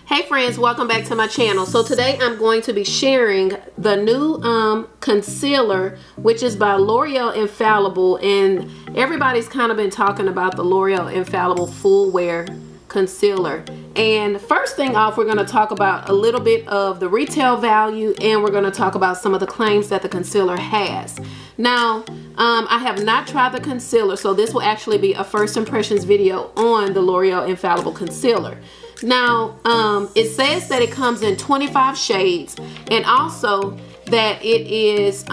Hey friends, welcome back to my channel. So today I'm going to be sharing the new concealer, which is by Loreal Infallible, and everybody's kind of been talking about the Loreal Infallible Full Wear Concealer. And first thing off, we're going to talk about a little bit of the retail value, and we're going to talk about some of the claims that the concealer has. Now, I have not tried the concealer, so this will actually be a first impressions video on the Loreal Infallible Concealer. Now, it says that it comes in 25 shades, and also that it is,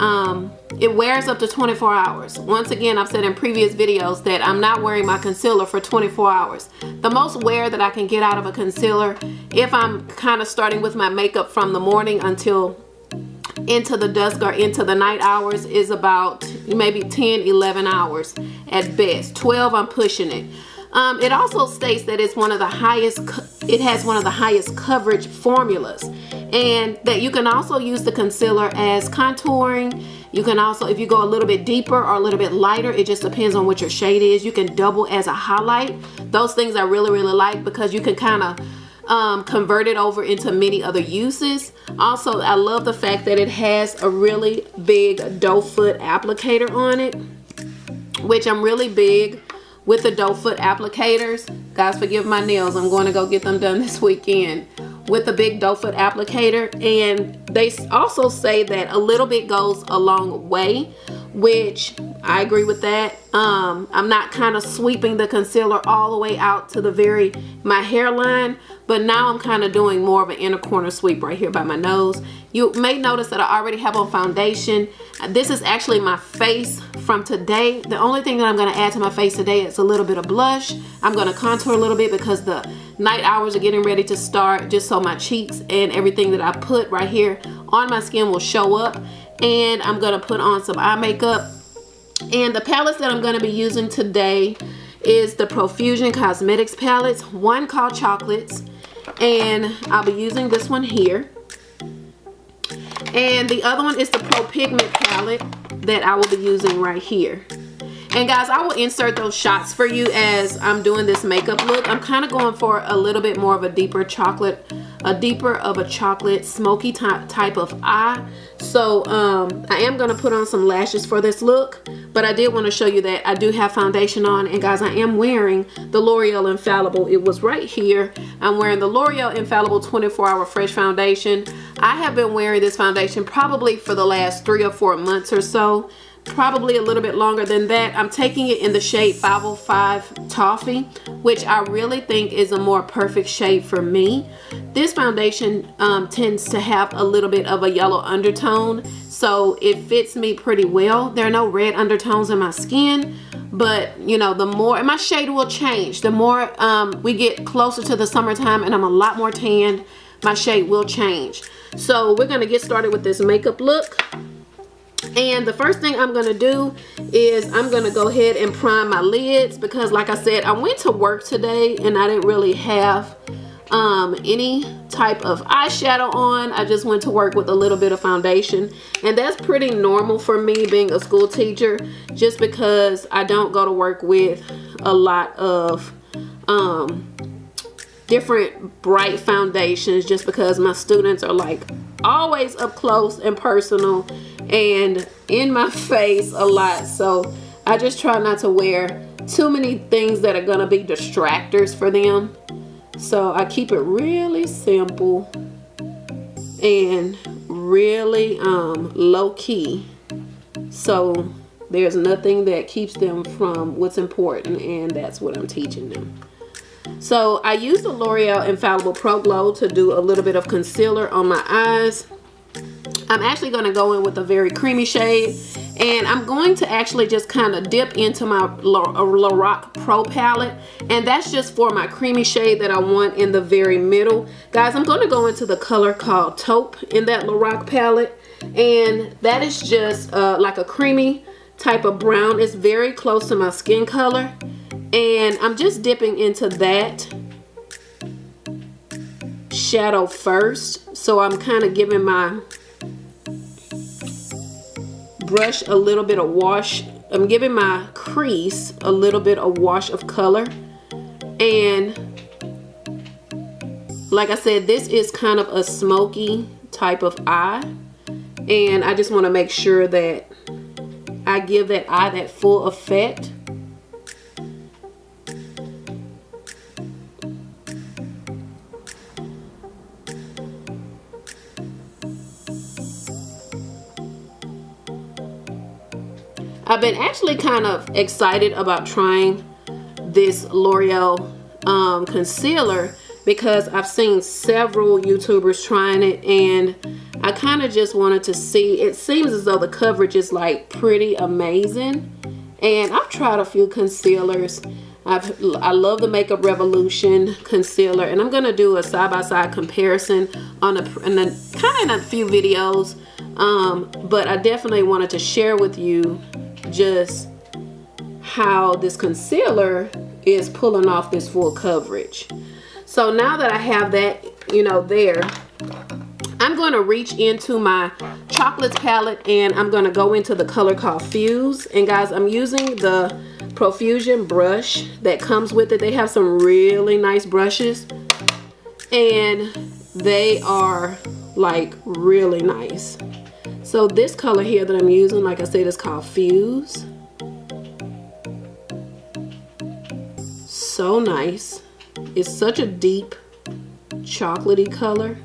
it wears up to 24 hours. Once again, I've said in previous videos that I'm not wearing my concealer for 24 hours. The most wear that I can get out of a concealer, if I'm kind of starting with my makeup from the morning until into the dusk or into the night hours, is about maybe 10-11 hours at best. 12, I'm pushing it. It also states that it's one of the highest, it has one of the highest coverage formulas, and that you can also use the concealer as contouring. You can also, if you go a little bit deeper or a little bit lighter, it just depends on what your shade is. You can double as a highlight. Those things I really like, because you can kind of convert it over into many other uses. Also, I love the fact that it has a really big doe foot applicator on it, which I'm really big with the doe foot applicators. Guys, forgive my nails. I'm going to go get them done this weekend with the big doe foot applicator. And they also say that a little bit goes a long way, which I agree with that. I'm not kind of sweeping the concealer all the way out to the my hairline, but now I'm kind of doing more of an inner corner sweep right here by my nose. You may notice that I already have on foundation. This is actually my face from today. The only thing that I'm going to add to my face today is a little bit of blush. I'm going to contour a little bit because the night hours are getting ready to start, just so my cheeks and everything that I put right here on my skin will show up. And I'm going to put on some eye makeup. And the palettes that I'm going to be using today is the Profusion Cosmetics palettes, one called Chocolates, and I'll be using this one here. And the other one is the PIgment palette that I will be using right here. And guys, I will insert those shots for you as I'm doing this makeup look. I'm kind of going for a little bit more of a deeper chocolate, smoky type of eye. So I am going to put on some lashes for this look, but I did want to show you that I do have foundation on. And guys, I am wearing the Loreal Infallible. It was right here. I'm wearing the Loreal Infallible 24-Hour Fresh Foundation. I have been wearing this foundation probably for the last 3 or 4 months or so. Probably a little bit longer than that. I'm taking it in the shade 505 Toffee, which I really think is a more perfect shade for me. This foundation tends to have a little bit of a yellow undertone, so it fits me pretty well. There are no red undertones in my skin, but you know, the more, and my shade will change. The more we get closer to the summertime and I'm a lot more tanned, my shade will change. So we're gonna get started with this makeup look. And the first thing I'm going to do is I'm going to go ahead and prime my lids, because like I said, I went to work today and I didn't really have any type of eyeshadow on. I just went to work with a little bit of foundation, and that's pretty normal for me being a school teacher, just because I don't go to work with a lot of different bright foundations, just because my students are like always up close and personal and in my face a lot. So I just try not to wear too many things that are gonna be distractors for them. So I keep it really simple and really low-key, so there's nothing that keeps them from what's important, and that's what I'm teaching them. So I use the Loreal Infallible Pro Glo to do a little bit of concealer on my eyes. I'm actually going to go in with a very creamy shade, and I'm going to actually just kind of dip into my Lorac Pro palette, and that's just for my creamy shade that I want in the very middle. Guys, I'm going to go into the color called Taupe in that Lorac palette, and that is just like a creamy type of brown. It's very close to my skin color, and I'm just dipping into that shadow first. So I'm kind of giving my brush a little bit of wash. I'm giving my crease a little bit of wash of color, and Like I said, this is kind of a smoky type of eye, and I just want to make sure that I give that eye that full effect. I've been actually kind of excited about trying this L'Oreal concealer because I've seen several YouTubers trying it, and I kind of just wanted to see. It seems as though the coverage is like pretty amazing, and I've tried a few concealers. I love the Makeup Revolution concealer, and I'm gonna do a side-by-side comparison on in a few videos, but I definitely wanted to share with you just how this concealer is pulling off this full coverage. So now that I have that, you know, there, I'm going to reach into my chocolates palette, and I'm going to go into the color called Fuse. And guys, I'm using the Profusion brush that comes with it. They have some really nice brushes, and they are like really nice. So this color here that I'm using, like I said, is called Fuse. So nice. It's such a deep chocolatey color.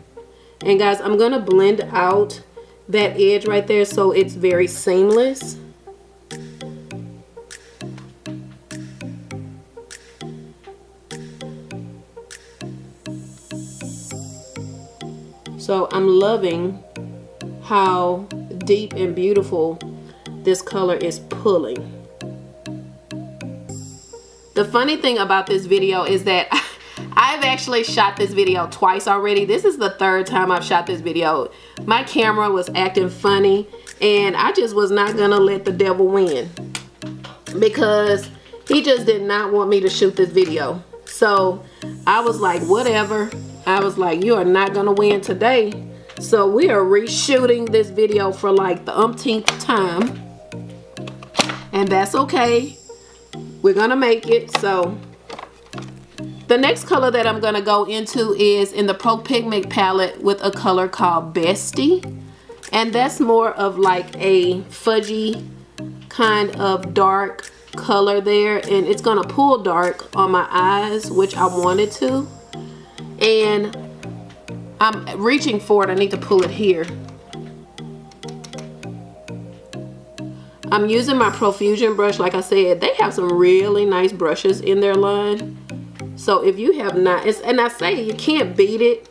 And guys, I'm gonna blend out that edge right there so it's very seamless. So I'm loving how deep and beautiful this color is pulling. The funny thing about this video is that I've actually shot this video twice already. This is the third time I've shot this video. My camera was acting funny, and I just was not gonna let the devil win because he just did not want me to shoot this video. So I was like, whatever. I was like, you are not gonna win today. So we are reshooting this video for like the umpteenth time, and that's okay. We're gonna make it. So the next color that I'm gonna go into is in the PIgment palette with a color called Bestie, and that's more of like a fudgy kind of dark color there, and it's gonna pull dark on my eyes, which I wanted to, and I'm reaching for it. I need to pull it here. I'm using my Profusion brush. Like I said, they have some really nice brushes in their line. So if you have not, and I say you can't beat it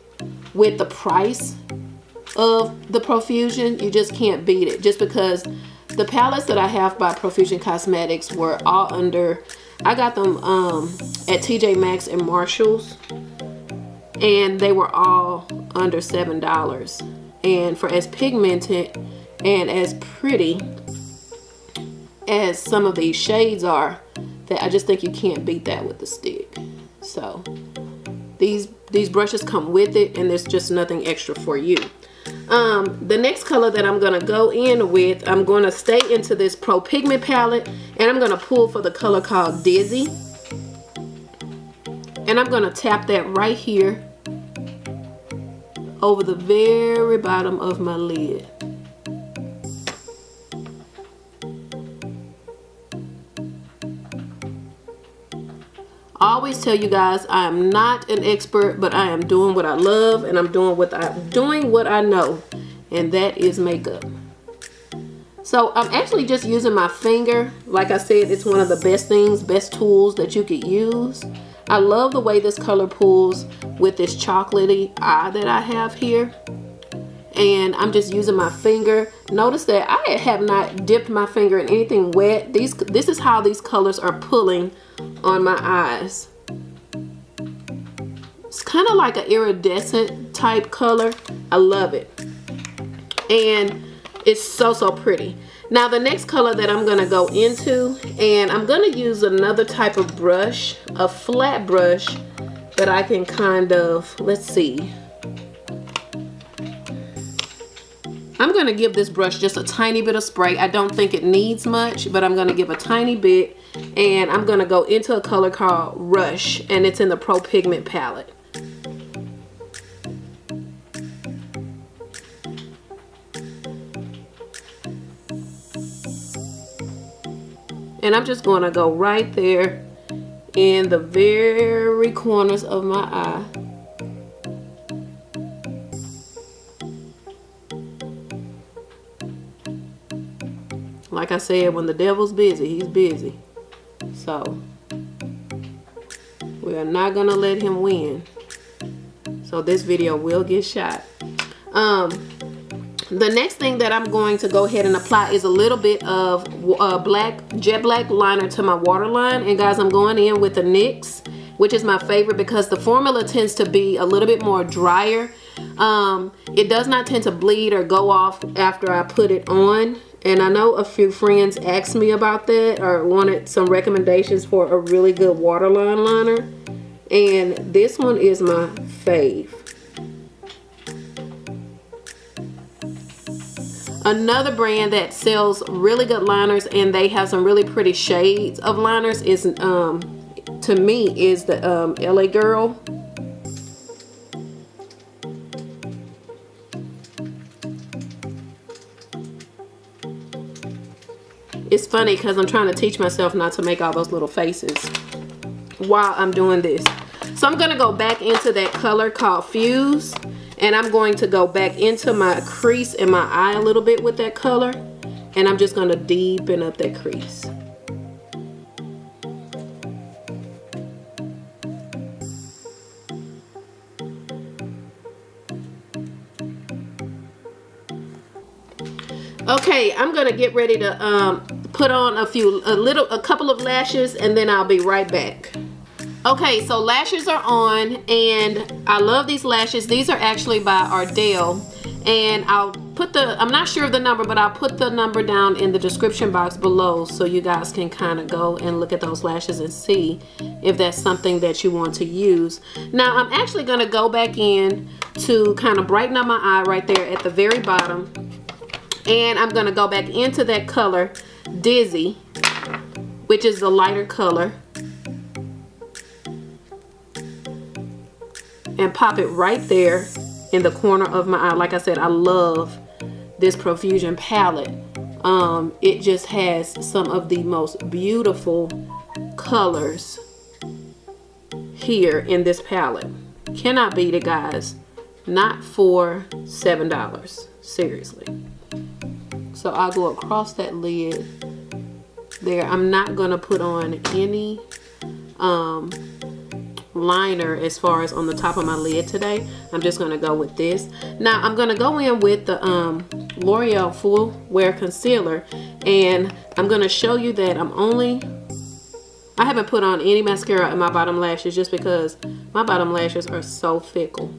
with the price of the Profusion. You just can't beat it, just because the palettes that I have by Profusion Cosmetics were all under, I got them at TJ Maxx and Marshalls, and they were all under $7. And for as pigmented and as pretty as some of these shades are, that I just think you can't beat that with the stick. So these brushes come with it, and there's just nothing extra for you. The next color that I'm gonna go in with, I'm gonna stay into this PIgment palette, and I'm gonna pull for the color called Dizzy, and I'm gonna tap that right here over the very bottom of my lid. I always tell you guys, I am not an expert, but I am doing what I love, and I'm doing what I know, and that is makeup. So I'm actually just using my finger. Like I said, it's one of the best tools that you could use. I love the way this color pulls with this chocolatey eye that I have here. And I'm just using my finger. Notice that I have not dipped my finger in anything wet. This is how these colors are pulling on my eyes. It's kind of like an iridescent type color. I love it. And it's so pretty. Now the next color that I'm gonna go into, and I'm gonna use another type of brush, a flat brush that I can kind of, let's see. I'm gonna give this brush just a tiny bit of spray. I don't think it needs much, but I'm gonna give a tiny bit, and I'm gonna go into a color called Rush, and it's in the PIgment palette. And I'm just going to go right there in the very corners of my eye. Like I said, when the devil's busy, he's busy. So we are not gonna let him win. So this video will get shot. The next thing that I'm going to go ahead and apply is a little bit of Jet Black Liner to my waterline. And guys, I'm going in with the NYX, which is my favorite because the formula tends to be a little bit more drier. It does not tend to bleed or go off after I put it on. And I know a few friends asked me about that or wanted some recommendations for a really good waterline liner. And this one is my fave. Another brand that sells really good liners and they have some really pretty shades of liners is, to me, is the LA Girl. It's funny because I'm trying to teach myself not to make all those little faces while I'm doing this. So I'm going to go back into that color called Fuse. And I'm going to go back into my crease in my eye a little bit with that color. And I'm just going to deepen up that crease. Okay, I'm going to get ready to put on a couple of lashes, and then I'll be right back. Okay, so lashes are on, and I love these lashes. These are actually by ARDELL, and I'll put I'm not sure of the number, but I'll put the number down in the description box below so you guys can kind of go and look at those lashes and see if that's something that you want to use. Now, I'm actually going to go back in to kind of brighten up my eye right there at the very bottom, and I'm going to go back into that color, Dizzy, which is the lighter color, and pop it right there in the corner of my eye. Like I said, I love this Profusion palette. It just has some of the most beautiful colors here in this palette. Cannot beat it, guys. Not for $7. Seriously. So I'll go across that lid there. I'm not going to put on any liner as far as on the top of my lid today. I'm just going to go with this. Now I'm going to go in with the L'Oreal Full Wear Concealer, and I'm going to show you that I haven't put on any mascara in my bottom lashes just because my bottom lashes are so fickle.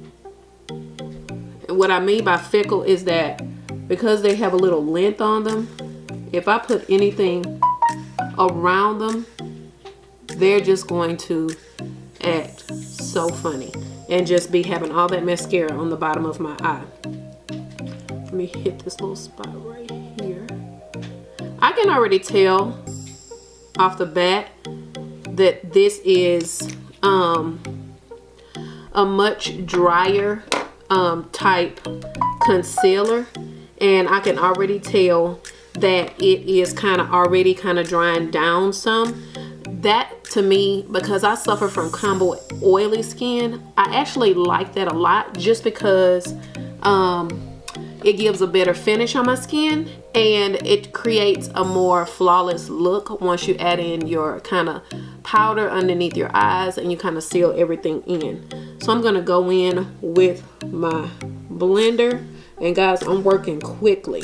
And what I mean by fickle is that because they have a little length on them, if I put anything around them, they're just going to act so funny and just be having all that mascara on the bottom of my eye. Let me hit this little spot right here. I can already tell off the bat that this is a much drier type concealer, and I can already tell that it is already drying down some. That, to me, because I suffer from combo oily skin, I actually like that a lot just because it gives a better finish on my skin and it creates a more flawless look once you add in your powder underneath your eyes and you seal everything in. So I'm going to go in with my blender, and guys, I'm working quickly.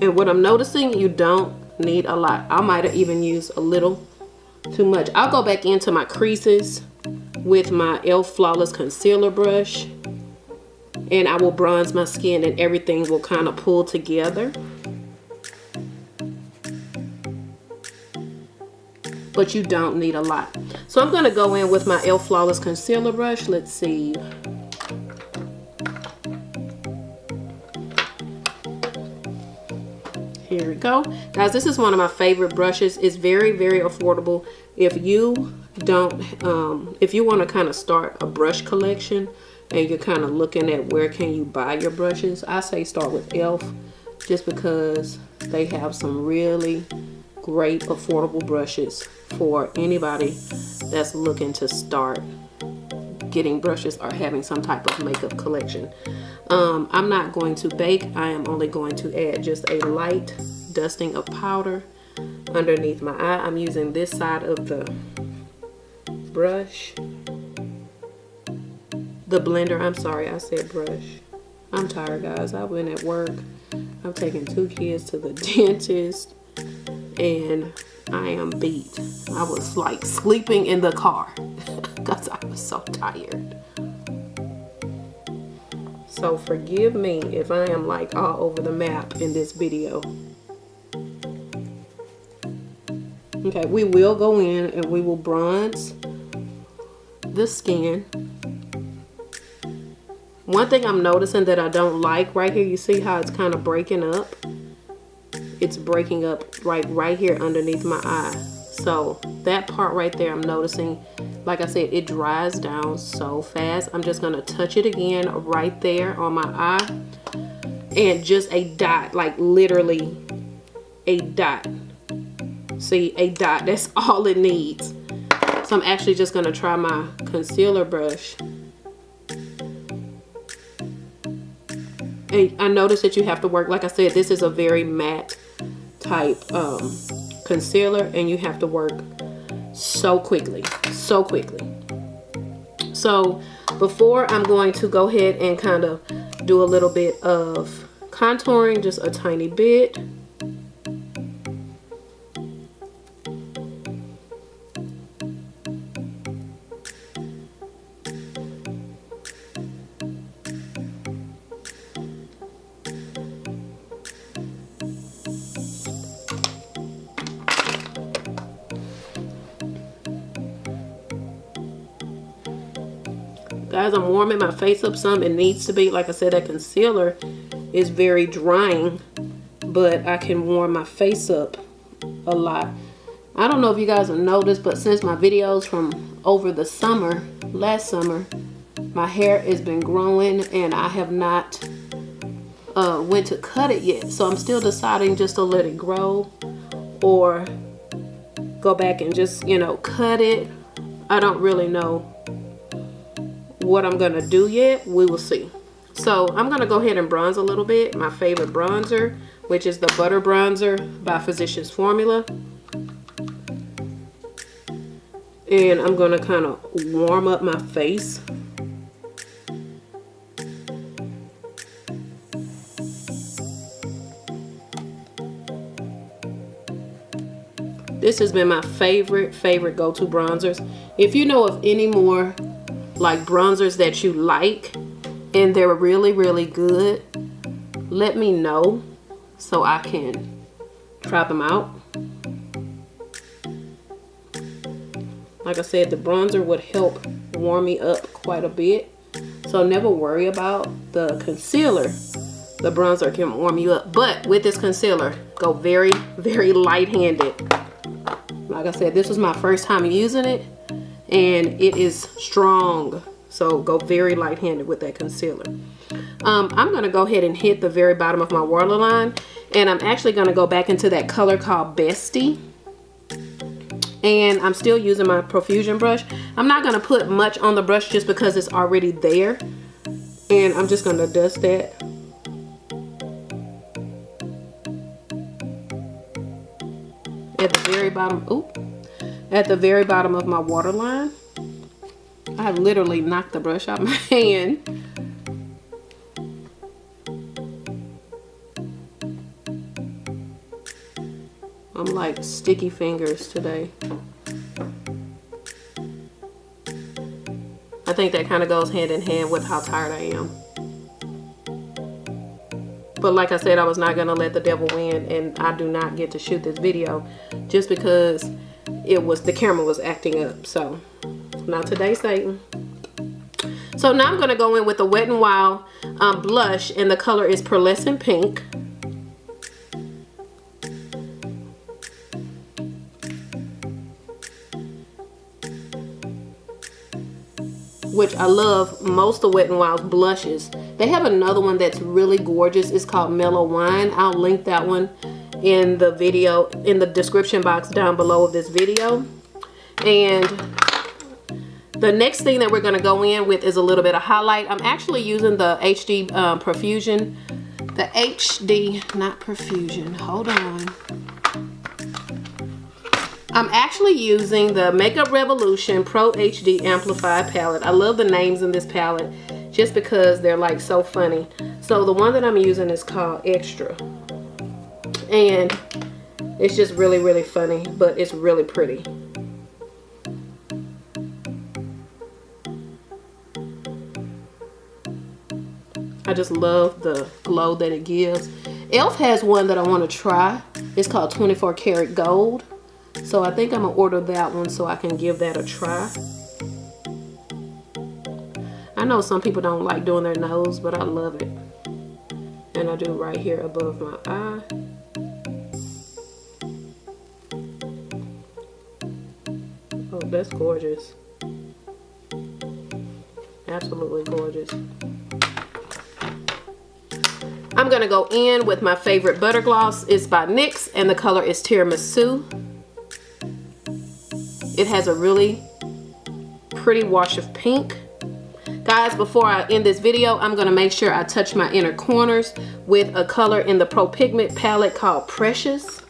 And what I'm noticing, you don't need a lot. I might have even used a little too much. I'll go back into my creases with my e.l.f. Flawless Concealer brush, and I will bronze my skin and everything will pull together. But you don't need a lot. So I'm going to go in with my e.l.f. Flawless Concealer brush. Let's see. Here Here we go. Guys, this is one of my favorite brushes. It's very, very affordable. If you don't, if you want to kind of start a brush collection and you're kind of looking at where can you buy your brushes, I say start with e.l.f. just because they have some really great affordable brushes for anybody that's looking to start getting brushes or having some type of makeup collection. I'm not going to bake. I am only going to add just a light dusting of powder underneath my eye. I'm using this side of the brush, the blender. I'm sorry, I said brush. I'm tired, guys. I've been at work. I've taken 2 kids to the dentist and I am beat. I was like sleeping in the car because I was so tired. So forgive me if I am like all over the map in this video. Okay, we will go in and we will bronze the skin. One thing I'm noticing that I don't like right here, you see how it's kind of breaking up? It's breaking up right here underneath my eye. So that part right there, I'm noticing, like I said, it dries down so fast. I'm just gonna touch it again right there on my eye, and just a dot, like literally a dot. See, a dot, that's all it needs. So I'm actually just gonna try my concealer brush. And I noticed that you have to work, like I said, this is a very matte type concealer, and you have to work so quickly. So before, I'm going to go ahead and kind of do a little bit of contouring, just a tiny bit. Guys, I'm warming my face up some. It needs to be. Like I said, that concealer is very drying, but I can warm my face up a lot. I don't know if you guys have noticed, but since my videos from over the summer, last summer, my hair has been growing and I have not went to cut it yet. So I'm still deciding just to let it grow or go back and just, you know, cut it. I don't really know what I'm gonna do yet. We will see. So I'm gonna go ahead and bronze a little bit. My favorite bronzer, which is the Butter Bronzer by Physicians Formula. And I'm gonna kind of warm up my face. This has been my favorite go-to bronzers. If you know of any more like bronzers that you like and they're really good, let me know so I can try them out. Like I said, the bronzer would help warm me up quite a bit, so never worry about the concealer. The bronzer can warm you up, but with this concealer, go very light-handed. Like I said, this was my first time using it and it is strong, so go very light-handed with that concealer. I'm gonna go ahead and hit the very bottom of my waterline, and I'm actually gonna go back into that color called Bestie, and I'm still using my Profusion brush. I'm not gonna put much on the brush just because it's already there, and I'm just gonna dust that. At the very bottom, at the very bottom of my waterline. I literally knocked the brush out of my hand. I'm like sticky fingers today. I think that kind of goes hand in hand with how tired I am. But like I said, I was not gonna let the devil win, and I do not get to shoot this video just because the camera was acting up. So not today, Satan. So now I'm gonna go in with the Wet n Wild blush, and the color is Pearlescent Pink. which I love most of Wet n Wild's blushes. They have another one that's really gorgeous. It's called Mellow Wine. I'll link that one in the video, in the description box down below of this video. And the next thing that we're going to go in with is a little bit of highlight. I'm actually using the HD Profusion. The HD, not Profusion, hold on. I'm actually using the Makeup Revolution Pro HD Amplified palette. I love the names in this palette just because they're like so funny. So the one that I'm using is called Extra. And it's just really, really funny, but it's really pretty. I just love the glow that it gives. e.l.f. has one that I want to try. It's called 24 Karat Gold. So I think I'm going to order that one so I can give that a try. I know some people don't like doing their nose, but I love it. And I do right here above my eye. Oh, that's gorgeous. Absolutely gorgeous. I'm going to go in with my favorite butter gloss. It's by NYX and the color is Tiramisu. It has a really pretty wash of pink. Guys, before I end this video, I'm going to make sure I touch my inner corners with a color in the PIgment palette called Precious.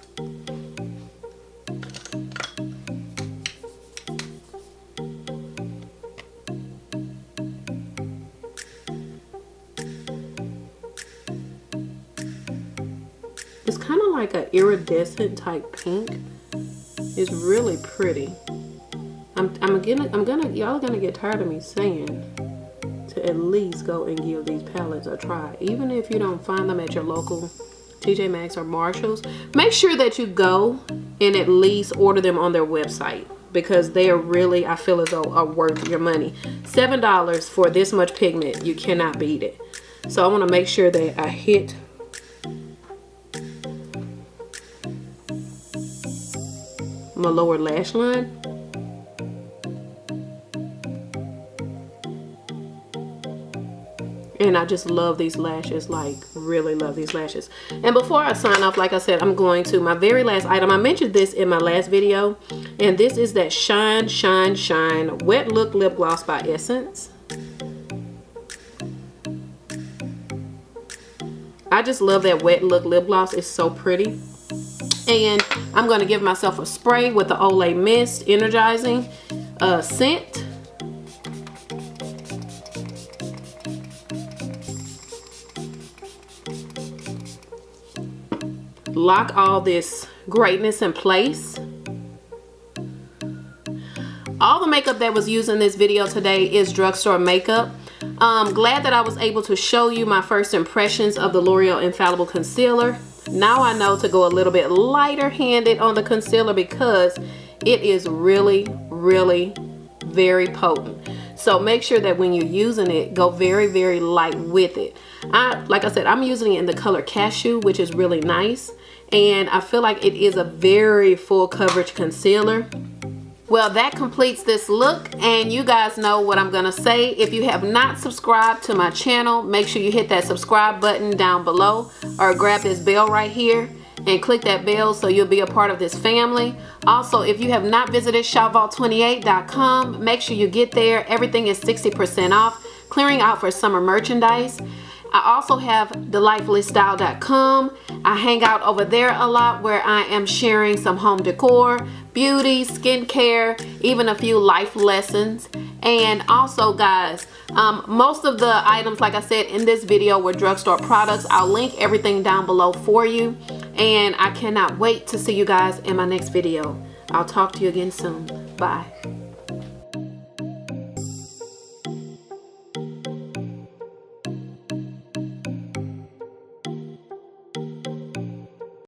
It's kind of like an iridescent type pink. It's really pretty. Y'all are gonna get tired of me saying to at least go and give these palettes a try. Even if you don't find them at your local TJ Maxx or Marshalls, make sure that you go and at least order them on their website, because they are really, I feel as though, are worth your money. $7 for this much pigment, you cannot beat it. So I want to make sure that I hit my lower lash line. And I just love these lashes, like really love these lashes. And before I sign off, like I said, I'm going to my very last item. I mentioned this in my last video, and this is that Shine Shine Shine Wet Look Lip Gloss by Essence. I just love that Wet Look lip gloss. It's so pretty. And I'm going to give myself a spray with the Olay Mist Energizing scent. Lock all this greatness in place. All the makeup that was used in this video today is drugstore makeup. Glad that I was able to show you my first impressions of the L'Oreal Infallible Concealer. Now I know to go a little bit lighter handed on the concealer because it is really, really very potent. So make sure that when you're using it, go very, very light with it. Like I said, I'm using it in the color Cashew, which is really nice. And I feel like it is a very full coverage concealer. Well, that completes this look, and you guys know what I'm gonna say. If you have not subscribed to my channel, make sure you hit that subscribe button down below, or grab this bell right here and click that bell so you'll be a part of this family. Also, if you have not visited shopvault28.com, make sure you get there. Everything is 60% off, clearing out for summer merchandise. I also have delightfullystyle.com. I hang out over there a lot, where I am sharing some home decor, beauty, skincare, even a few life lessons. And also, guys, most of the items, like I said in this video, were drugstore products. I'll link everything down below for you. And I cannot wait to see you guys in my next video. I'll talk to you again soon. Bye.